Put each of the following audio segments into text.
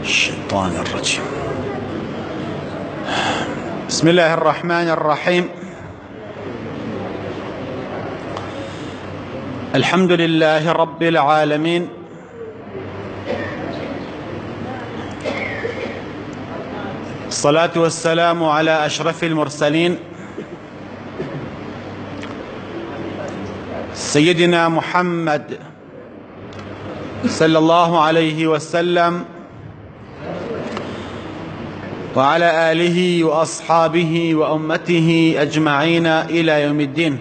الشيطان الرجيم. بسم الله الرحمن الرحيم. الحمد لله رب العالمين، الصلاة والسلام على أشرف المرسلين سيدنا محمد صلى الله عليه وسلم وعلى آله وأصحابه وأمته أجمعين إلى يوم الدين.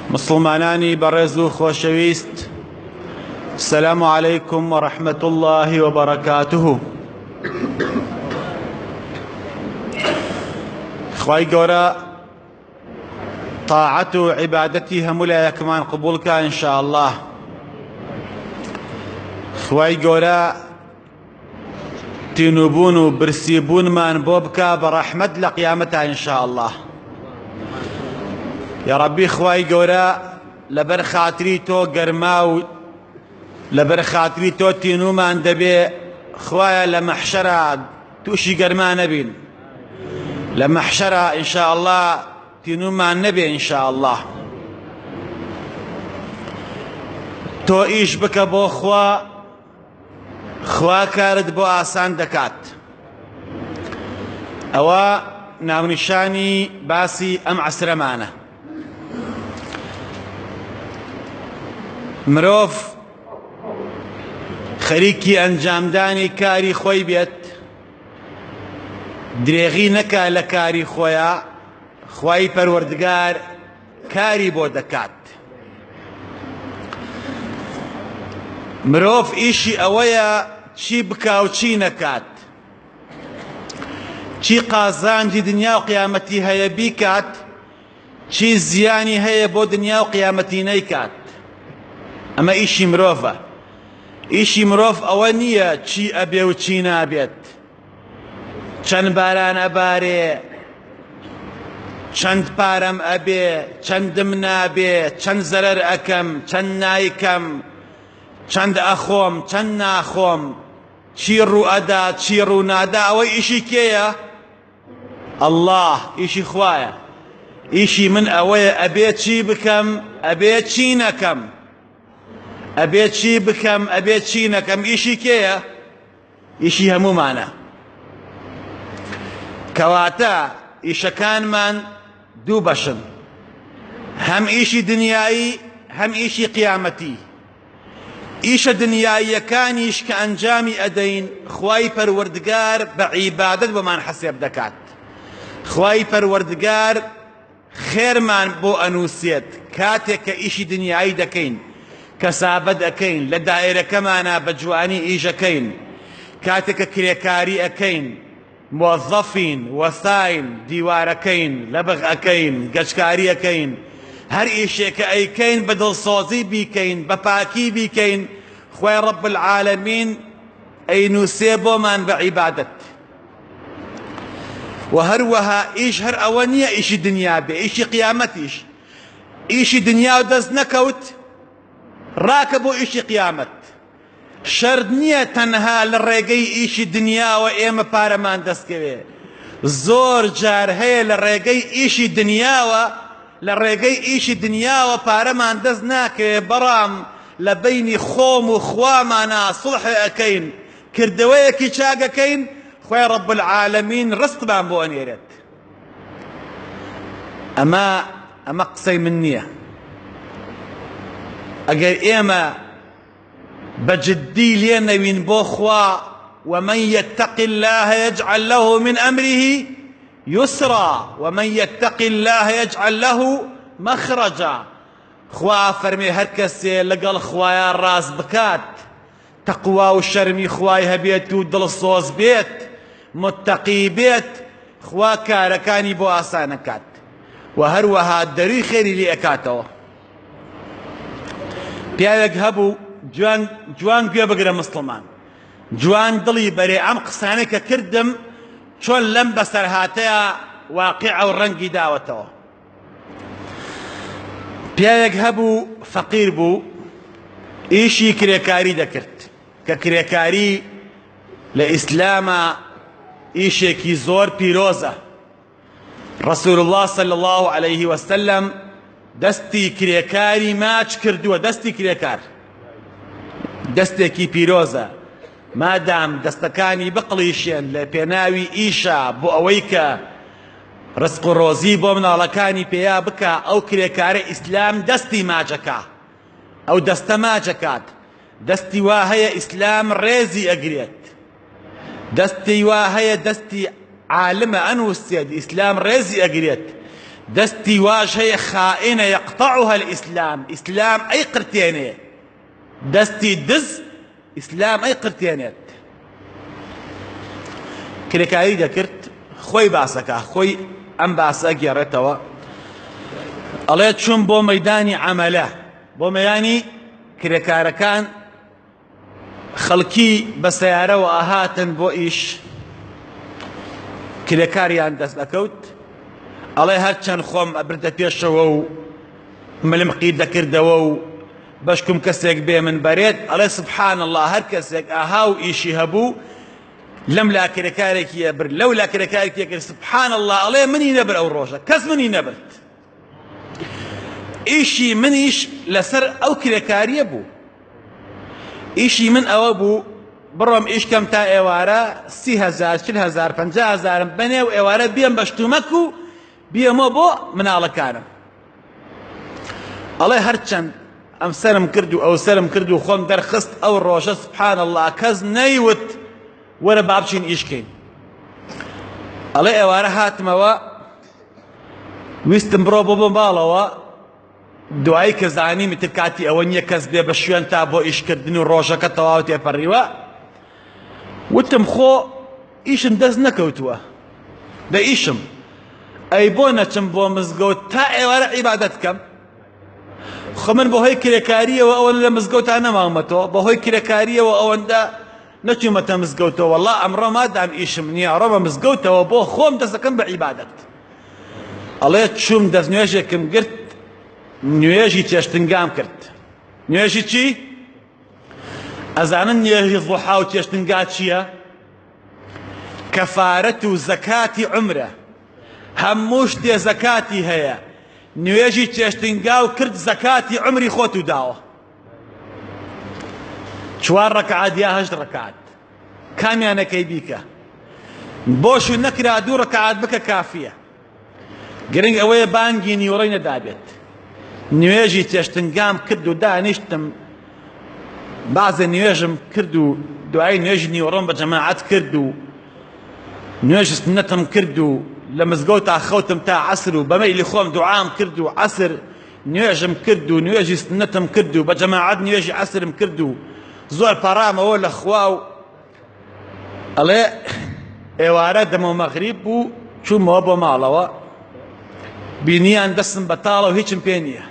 مسلمانانی بەڕێز و خۆشەویست، السلام عليكم ورحمة الله وبركاته. خوای گەورە طاعت و عیبادەتی هەموو لایەکمان قبولکە إن شاء الله. خوای گەورە تینوبوون و برسیبوونمان بۆ بکە بە ڕەحمەت لە قیامەتە إن شاء الله. یا ربی خوای گەورە لەبەر خاتری تۆ گەرما و لەبەر خاتری تۆ تینومان دەبێ. خوایە لە مەحشەرە تووشی گەرما نەبین، لە مەحشەرە إن شاء الله تینومان نەبێ إن شاء الله. تۆ ئیش بکە بۆ خوا کارت بۆ ئاسان دەکات. ئەوە ناونیشانی باسی ئەم عەسرەمانە. مرۆڤ خەریکی ئەنجامدانی کاری خۆی بێت، درێغی نەکا لە کاری خۆیە، خوای پەروەردگار کاری بۆ دەکات. مرۆڤ ئیشی ئەوەیە چی بکا و چی نەکات، چی قازانجی دنیا و قیامەتی هەیە بیکات، چی زیانی هەیە بۆ دنیا و قیامەتی نەیکات. ئەمە ئیشی مرۆڤە. ئیشی مرۆڤ ئەوە نییە چی ئەبێ و چی نابێت، چەند باران ئەبارێ، چەند پارەم ئەبێ، چەندم نابێ، چەند زەرەر ئەکەم، چەند نایکەم، چەند ئەخۆم، چەند ناخۆم، چی ڕوو ئەدا چی ڕوو نادا. ئەوەی ئیشی کێیە؟ ئەڵڵاه، ئیشی خوایە. ئیشی من ئەوەیە ئەبێ چی بکەم، ئەبێ چی نەکەم، ئەبێ چی بکەم، ئەبێ چی نەکەم. ئیشی کێیە؟ ئیشی هەمومانە. کەواتە ئیشەکانمان دوو بەشن، هەم ئیشی دنیایی هەم ئیشی قیامەتی. ئیشە دنیاییەکانیش کە ئەنجامی ئەدەین، خوای پەروەردگار بە عیبادەت بۆمان حەسێب دەکات. خوای پەروەردگار خێرمان بۆ ئەنووسێت کاتێک کە ئیشی دنیایی دەکەین، کەسابەت ئەکەین، لە دائیرەکەمانە بە جوانی ئیشەکەین، کاتێک کە کرێکاری ئەکەین، موظفین، وەساین، دیوارەکەین، لەبغ ئەکەین، گەشتکاری ئەکەین، هەر ئیشێکە ئەیکەین بە دڵسۆزی بیکەین، بە پاکی بیکەین، خوای ڕەب العالەمین ئەینووسێ بۆمان بە عیبادەت. و هەروەها ئیش هەر ئەوە نییە ئیشی دنیا بێ، ئیشی قیامەتیش. ئیشی دنیا و دەست نەکەوت، ڕاکە بۆ ئیشی قیامەت. شەرت نییە تەنها لە ڕێگەی ئیشی دنیاوە ئێمە پارەمان دەستکەوێ. زۆر جار هەیە لە ڕێگەی ئیشی دنیاوە، لە ڕێگەی ئیشی دنیاوە پارەمان دەست ناکەوێ، بەڕام لە بەینی خۆم و خوامانە سڵحێ ئەکەین، کردەوەیەکی چاکەکەین، خوای ڕەب العالەمین ڕزقمان بۆ ئەنێرێت. ئەمە قسەی من نییە. ئەگەر ئێمە بەجددی لێ نەوین بۆ خوا، ومن يتق الله يجعل له من أمره يسرا ومن يتق الله يجعل له مخرجا. خوا فەرمێ هەر کەسێ لەگەڵ خوایە ڕاست بکات، تەقوا و شەرمی خوای هەبێت و دڵسۆز بێت، متەقی بێت، خوا کارەکانی بۆ ئاسانەکات و هەروەها دەروی خێری لێ ئەکاتەوە. پیاوێک هەبوو جوان گوێ بگرە مسلمان، جوان دڵی بەرێ ئەم قسانەی کە کردم چۆن لەم بەسەرهاتەیە واقع و ڕەنگی داوەتەوە. پیاوێک هەبوو فەقیر بوو، ئیشی کرێکاری دەکرد کە کرێکاری لە ئیسلامە ئیشێکی زۆر پیرۆزە. رسول الله صلى الله عليه وسلم دەستی کرێکاری ماچ کردووە. دەستی کرێکار دەستێکی پیرۆزە، مادام دەستەکانی بقڵیشێن لە پێناوی ئیشە بۆ ئەوەی کە ڕزق و ڕۆزی بۆ مناڵەکانی پێیا بکە، ئەو کرێکارە ئیسلام دەستی ماچەکە، ئەو دەستە ماچەکات. دەستی وا هەیە ئیسلام ڕێزی ئەگرێت، دەستی وا هەیە دەستی عالمە ئەنووسێت ئیسلام ڕێزی ئەگرێت، دەستی واش هەیە خائینە یەقتەعوها الئیسلام، ئیسلام ئەی قرتێنێ. دەستی دز ئیسلام ئەی قرتێنێت. کرێکاری دەکرد، خۆی باسەکە، خۆی ئەم باسە گێڕێتەوە، ئەڵێ چوون بۆ مەیدانی عەمەلە، بۆ مەیانی کرێکارەکان. خەڵکی بە سەیارەوە ئاهاتن بۆ ئیش، کرێکاریان دەست دەکەوت، ئەڵێ هەرچەند خۆم ئەبردە پێشەوە و ملمقی دەکردەوە و بەشکم کەسێک بێ من بەرێت، ئەڵێ سبحان الله، هەر کەسێک ئاها و ئیشی هەبوو لەم لا کرێکارێکی ئەبرد، لەو لا کرێکارێکی ئەکرد، سبحان الله، ئەڵێ منی نەبر ئەو ڕۆژە، کەس منی نەبرد. ئیشی منیش لەسەر ئەو کرێکاریە بوو. ئیشی من ئەوە بوو بڕۆم ئیشکەم تا ئێوارە 30,000 40,000 50,000 بەنێو ئێوارە بێم بە شتومەک و بێمەوە بۆ مناڵەکانم. ئەڵێ هەرچەند ئەم سەرم کرد و ئەو سەرم کرد و خۆم دەرخست ئەو ڕۆژە، سبحان الله، کەس نەیوت وەرە با بچین ئیشکەین. ئەڵێ ئێوارە هاتمەوە، ویستم بڕۆ بۆ ماڵەوە، دوایی کە زانی متر کاتی ئەوە نییە کەس بێ بە شوێن تا بۆ ئیشکردن و ڕۆژەکە تەواو تێپەڕیوە. وتم خۆ ئیشم دەست نەکەوتووە لە ئیشم، ئەی بۆ نەچم بۆ مزگەوت تا ئێوارە عیبادەت بکەم. خۆ من بەهۆی کرێکاریەوە ئەوەندە لە مزگەوتا نەماومەتەوە، بەهۆی کرێکاریەوە ئەوەندە نەچوومەتە مزگەوتەوە. وەڵڵا ئەمڕۆ مادام ئیشم نییە ڕۆمە مزگەوتەوە بۆ خۆم دەستەکەم بە عیبادەت. ئەڵێ چووم دەست نوێژێکم گرت، نوێژی چێشتنگام کرد. نوێژی چی؟ ئەزانن نوێژی ضوحا و چێشتنگا چییە؟ کەفارەت و زەکاتی عومرە، هەموو شتێ زەکاتی هەیە. نوێژی چێشتنگا و کرد، زەکاتی عومری خۆت و داوە. 4 ڕەکعات یا 8 ڕەکعات، کامیانەکەی بیکە. بۆش و نەکرا 2 ڕەکعات بکە کافیە. گرنگ ئەوەیە بانگی نیوەڕۆی نەدابێت. نوێژی چێشتنگام کرد و دانیشتم، بازە نوێژم کرد و دوای نوێژی نیوەڕۆم بە جەماعەت کرد و نوێژی سنەتم کرد و لە مزگەوتا خەوتم تا عەسر و بەمەیلی خۆم دوعام کرد و عەسر نوێژم کرد و نوێژی سنەتم کرد و بە جەماعەت نوێژی عەسرم کرد و زۆر پەڕامەوە لە خوا و ئەڵێ ئێوارە دەمە مەغریب بوو، چوومەوە بۆ ماڵەوە، بینیان دەستم بەتاڵە و هیچم پێ نییە.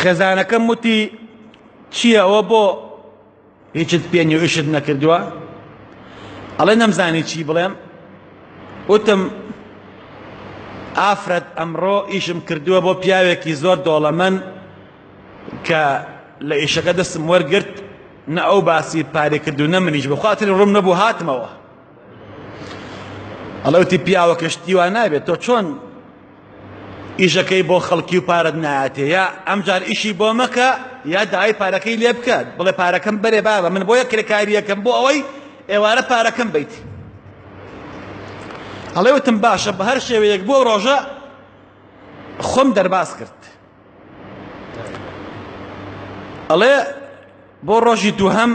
خێزانەکەم وتی چییە ئەوە بۆ هیچت پێ نییە و ئیشت نەکردووە؟ ئەڵێ نەمزانی چی بڵێم. وتم ئافرەت ئەمڕۆ ئیشم کردووە بۆ پیاوێکی زۆر دۆڵەمەند کە لە ئیشەکە دەستم وەرگرت، نە ئەو باسی پارێ کردو نە منیش، بەخواتر ڕوم نەبوو هاتمەوە. ئەڵێ وتی پیاوەکە شتی وا نابێت، تۆ چۆن ئیشەکەی بۆ خەڵکی و پارەت نایەتێ؟ یا ئەمجار ئیشی بۆ مەکە یا داوای پارەکەی لێ بکات، بڵێ پارەکەم بەرێ بابە، من بۆ یە کرێکاریەکەم بۆ ئەوەی ئێوارە پارەکەم بیتی. ئەڵێ وتم باشە، بە هەر شێوەیەک بۆ ڕۆژە خۆم دەرباز کرد. ئەڵێ بۆ ڕۆژی دووهەم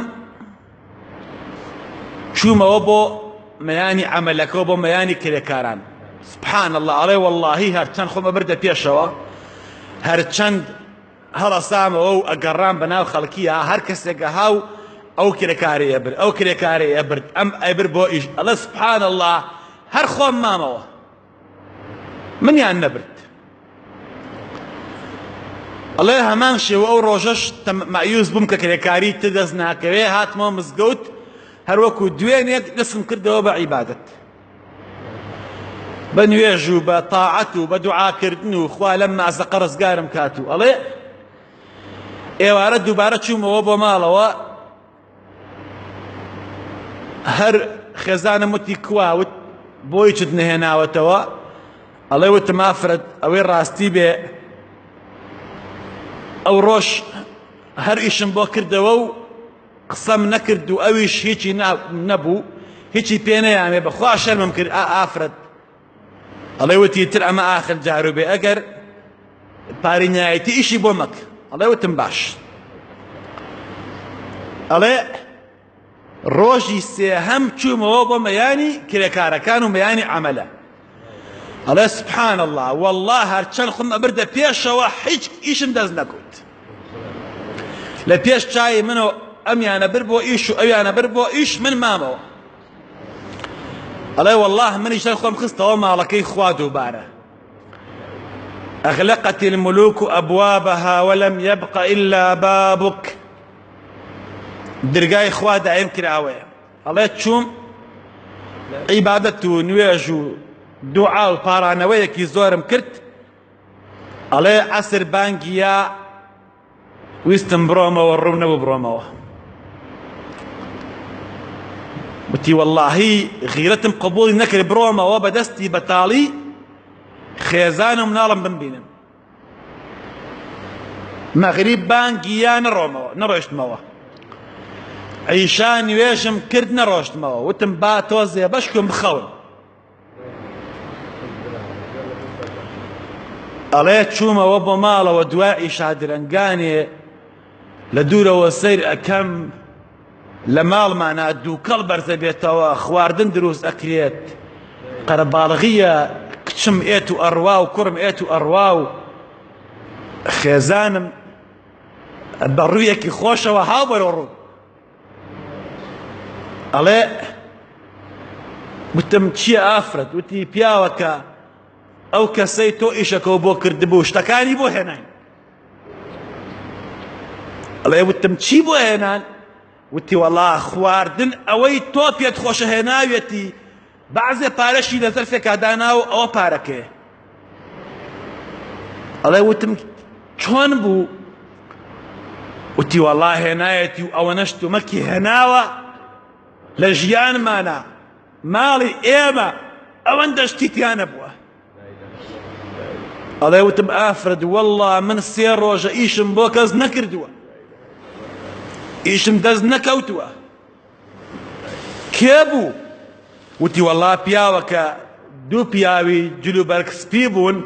چوومەوە بۆ مەیانی عەمەلەکەوە، بۆ مەیانی کرێکاران. سبحان الله، ئەڵێ وەڵڵاهی هەرچەند خۆمە بردە پێشەوە، هەرچەند هەڵەسامەوە و ئەگەڕام بەناو خەڵکیە، هەر کەسێک هاو ئەو کرێکارە ئەبرد، ئەو کرێکارە ئەبرد، ئەم ئەبر بۆ ئیش. ئەڵێ سبحان الله، هەر خۆم مامەوە، منیان نەبرد. ئەڵێ هەمان شێوە ئەو ڕۆژەش مەیوس بووم کە کرێکاری تدەست ناکەوێ، هاتمەوە مزگەوت، هەروەکو دوێنێک دەستم کردەوە بە عیبادەت، بە نوێژ و بە تاعەت و بە دوعاکردن و خوا لەم مازەقە ڕزگارم کات و. ئەڵێ ئێوارە دووبارە چوومەوە بۆ ماڵەوە هەر خێزانم وتی کواوت بۆی چت نهێناوەتەوە ئەڵێ وتم ئافرەت ئەوەی ڕاستی بێ ئەو ڕۆژ هەر ئیشم بۆ کردەوە و قسەم نەکرد و ئەویش هیچی نەبوو هیچی پێ نەیامێ بەخوا شەرمم کرد ئافرەت ئەڵێ وتی تر ئەمە ئاخر جارو بێ ئەگەر پارینایەتی ئیشی بۆ مەکە ئەڵێ وتم باش ئەڵێ ڕۆژی سێهەم چوومەوە بۆ مەیانی کرێکارەکان و مەیانی عەمەلە ئەڵێ سبحان الله والله هەرچەند خۆم ئەبردە پێشەوە هیچ ئیشم دەست نەکەوت لە پێش چای منەوە ئەمیانە بر بۆ ئیش و ئەویانە بر بۆ ئیش من مامەوە ئەڵێ والله منیش خۆم خستەوە ماڵەکەی خوا دووبارە أغلقت الملوك أبوابها ولم يبق إلا بابك درگای خوا دایم کراوەیە ئەڵێ چووم عیبادەت و نوێژ و دوعا و پارانەوەیەکی زۆرم کرد ئەڵێ عەسر بانگیە ویستم بڕۆمەوە ڕوو نەبوو بڕۆمەوە وتی واللهی غیرەتم قبوڵی نەکرد بڕۆمەوە بەدەستی بەتاڵی خێزان و مناڵم بمبینم مەغریب بانگیە نەڕۆیشتمەوە عیشا نوێژم کرد نەڕۆشتمەوە وتم با تۆزێ بەشکم بخەون ئەڵێ چوومەوە بۆ ماڵەوە دوای ئیشا درەنگانێ لە دوورەوە سەیر ئەکەم لە ماڵمانە دووکەڵ بەرزە بێتەوە خواردن دروست ئەکرێت قەرەباڵغیە کچم ئێت و ئەڕوا و کوڕم ئێت و ئەڕوا و خێزانم بە ڕوویەکی خۆشەوە هاو بەرەو ڕوو ئەڵێ وتم چییە ئافرەت وتی پیاوەکە ئەو کەسەی تۆ ئیشەکەەوە بۆ کردبوو شتەکانی بۆ هێناین ئەڵێ وتم چی بۆ هێنان وتی وەڵا خواردن ئەوەی تۆ پێت خۆشە هێناوێتی بەعزێ پارەشی لە زەرفێکا داناو ئەوە پارەکەیە ئەڵێ وتم چۆن بوو وتی وەڵا هێنایەتی و ئەوە نەشت و مەکی هێناوە لە ژیانمانە ماڵی ئێمە ئەوەندە شتیتیانە بووە ئەڵێ وتم ئافرەت وەڵا من سێ ڕۆژە ئیشم بۆ کەس نەکردووە ئیشم دەست نەکەوتووە کێ بوو وتی وەڵا پیاوەکە دوو پیاوی جلو بەرگسپی بوون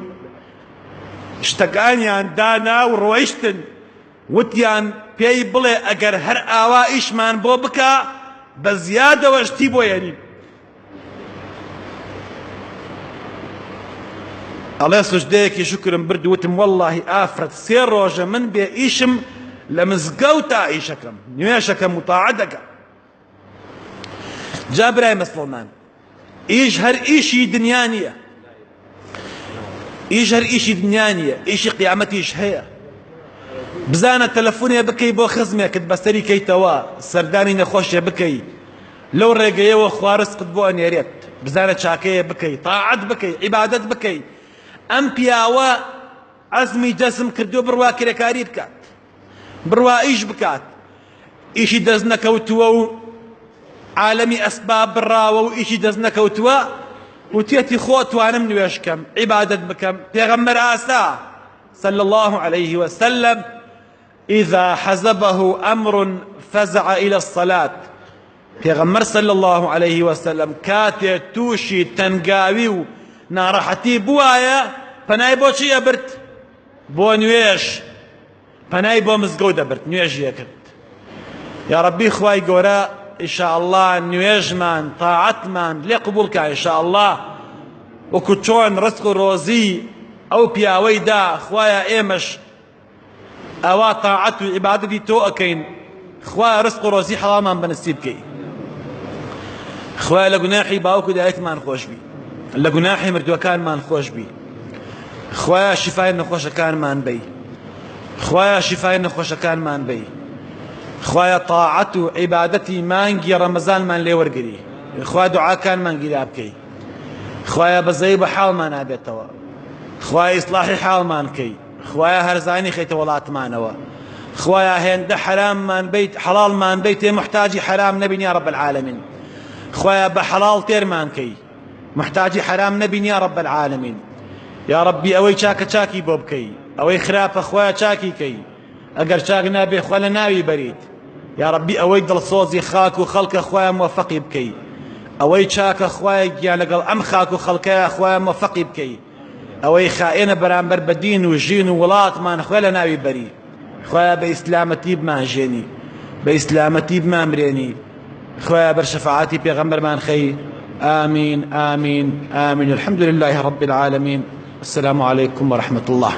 شتەکانیان دانا و ڕۆیشتن وتیان پێی بڵێ ئەگەر هەر ئاوا ئیشمان بۆ بکە بە زیادەوە شتی بۆ یەنین ئەڵێ سوژدەیەکی شکرم برد وتم وەڵڵاهی ئافرەت سێ ڕۆژە من بێ ئیشم لە مزگەوتا ئیشەکەم نوێشەکەم و تاعەت دەکەم جا برای مسڵمان ئیش هەر ئیشی دنیا نییە ئیش هەر ئیشی دنیا نییە ئیشی قیامەتیش هەیە بزانە تەلەفۆنێ بکەی بۆ خزمێکت بەسەری کەیتەوە سەردانی نەخۆشیە بکەی لەو ڕێگەیەوە خوا ڕزقت بۆ ئەنێرێت بزانە چاکەیە بکەی تاعەت بکەی عیبادەت بکەی ئەم پیاوە عەزمی جەزم کردو بڕوا کرێکاری بکات بڕوا ئیش بکات ئیشی دەست نەکەوتووە و عالەمی ئەسباب بڕاوە و ئیشی دەست نەکەوتووە وتێتی خۆ توانم نوێشکەم عیبادەت بکەم پێغەمبەر ئاستا صلى الله عليه وسلم إذا حزبه أمر فزع إلى الصلاة پێغەمبەر صلى الله عليه وسلم کاتێ تووشی تەنگاوی و ناڕەحەتی بوایە پەنای بۆ چی ئەبرد بۆ نوێژ پەنای بۆ مزگەوت دەبرد نوێژی ئەکرد یا ڕەبی خوای گەورە ئینشاء الله نوێژمان تاعەتمان لێ قبوڵ کە ئینشاء الله وەکو چۆن ڕزق و ڕۆزی ئەو پیاوەی دا خوایە ئێمەش ئەوا تاعەت و عیبادەتی تۆ ئەکەین خوایە ڕزق و ڕۆزی حەڵالمان بەنسیب بکەی خوایە لە گوناحی باوک و دایکمان خۆش بی لە گوناحی مردووەکانمان خۆش بی خوایە شیفای نەخۆشەکانمان بی خوایە شیفای نەخۆشەکانمان بی خوایە تاعەت و عیبادەتی مانگی ڕەمەزانمان لێ وەرگری خوایە دوعاکانمان گیرا بکەی خوایە بەزەی بە حاڵمان نابێتەوە خوایە ئیسلاحی حاڵمان کەی خوایە هەرزانی خەیتە وڵاتمانەوە خوايا هند حرام من بيت حلال من بيت محتاج حرام نبي يا رب العالمين خوايا بحلال تير من كي محتاج حرام نبي يا رب العالمين يا ربي اوي چاك چاكي بوبكي اوي خراف خوايا چاكي كي اگر چاك نابي خوالا ناوي بريد يا ربي اوي دل صوزي خاك وخلق خوايا موفقي بكي اوي چاك خوايا گيان لقل ام خاك وخلقيا خوايا موفقي بكي اوي خائن برامبر بدين وجين وولات ما خوالا ناوي بريد خوايا بإسلامتي بما جيني بإسلامتي بما مريني خوايا برشفاعاتي بيغمبر ما خي آمين آمين آمين الحمد لله رب العالمين السلام عليكم ورحمة الله